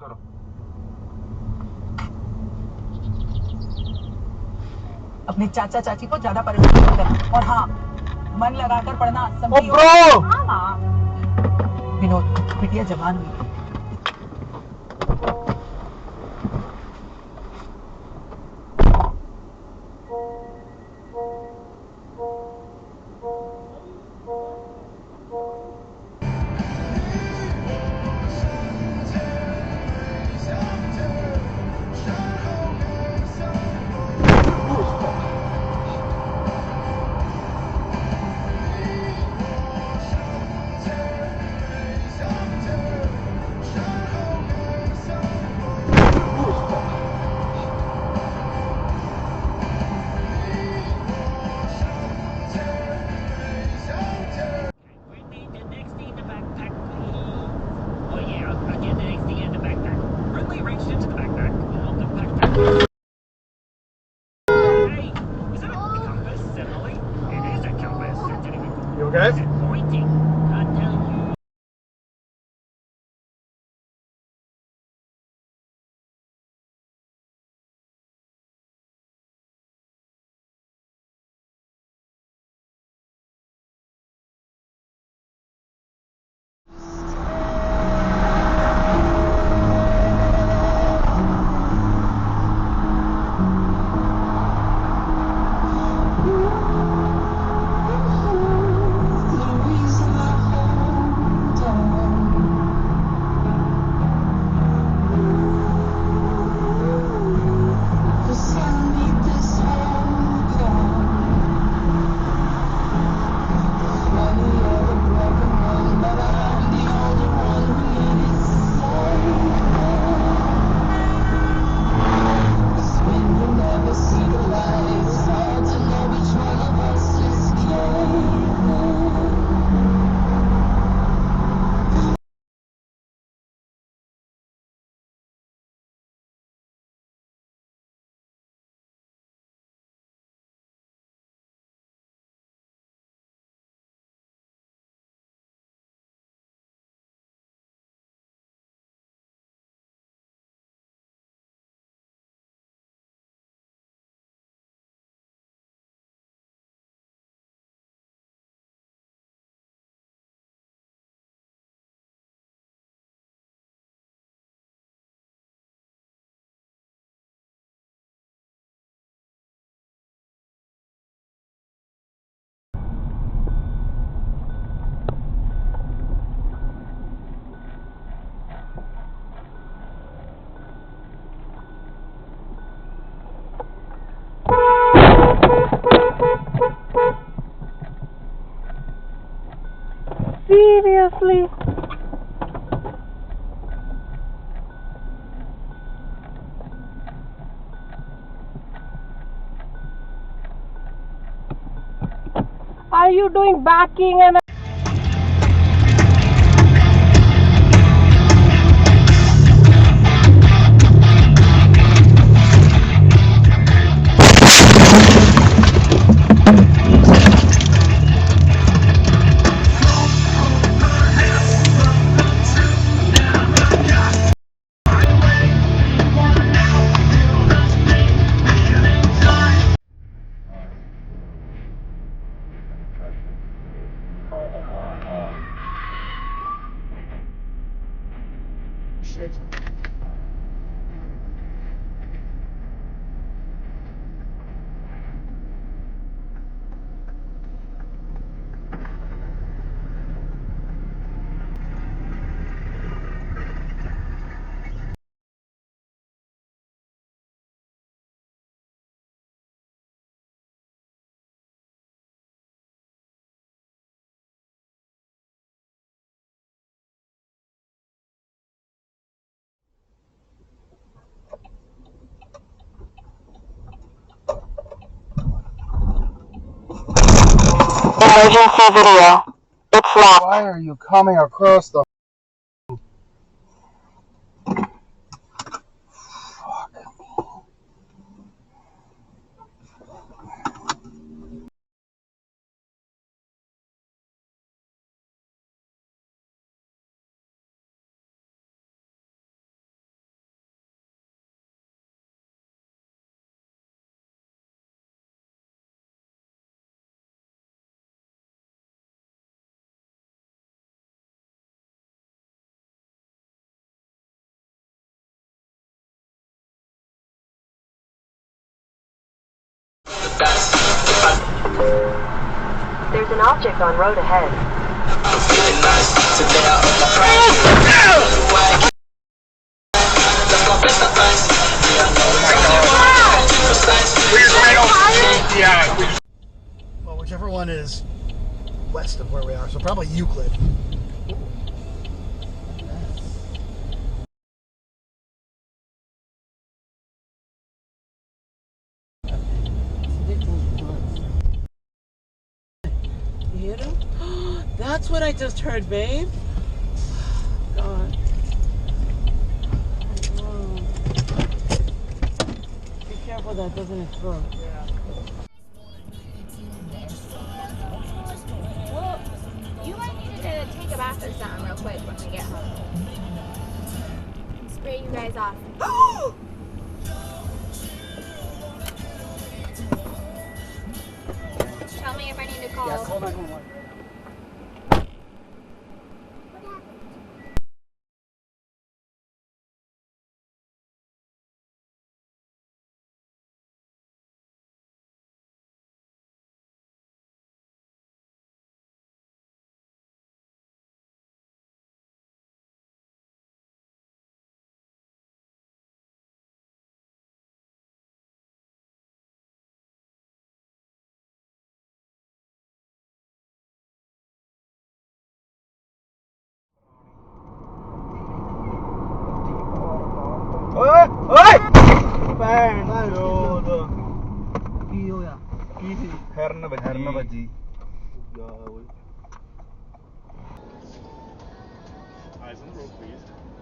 करो। अपने चाचा चाची को ज्यादा परेशान मत करना और हाँ, मन लगाकर पढ़ना। समझी हो? ब्रो हाँ। विनोद, बिटिया जवान हुई। You okay? Seriously? Are you doing backing and emergency video? It's locked. Why are you coming across the There's an object on road ahead. Well, whichever one is west of where we are, so probably Euclid. You hear them? That's what I just heard, babe. God. Oh. Be careful that doesn't explode. Well, you might need to take a bath or something real quick when we get home. Spray you guys off. Tell me if I need to call. Yeah, call 911.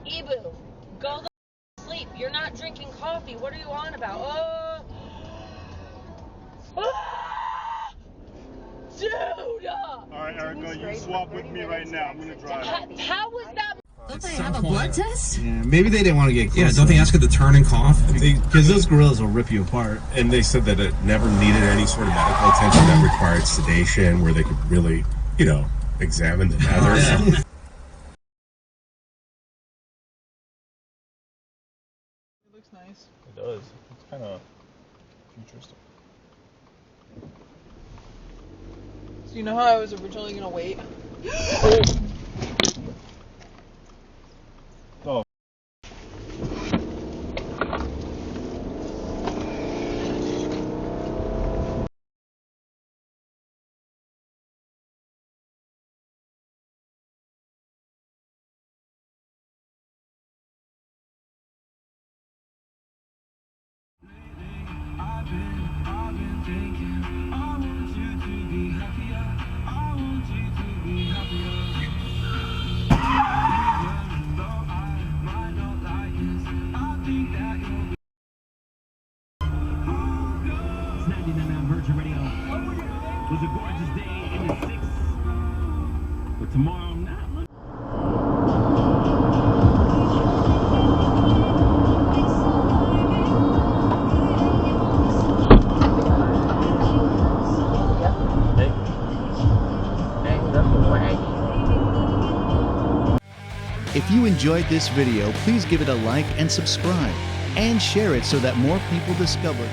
Ibu, go the sleep. You're not drinking coffee. What are you on about? Dude! Alright, Erica, you swap with me right now. I'm gonna drive. How was that? Don't they have a blood test? Yeah, maybe they didn't want to get close. Yeah, don't they ask her to turn and cough? Because those gorillas will rip you apart. And they said that it never needed any sort of medical attention that required sedation, where they could really, you know, examine the others. It looks nice. It does. It's kind of futuristic. So you know how I was originally gonna wait? Oh. I've been thinking, I want you to be happier. I want you to be happier. Even though I might not like this, I think that you'll be. It's 99 Virgin Radio. It was a gorgeous day in the 6th. But tomorrow I'm not looking. If you enjoyed this video, please give it a like and subscribe, and share it so that more people discover it.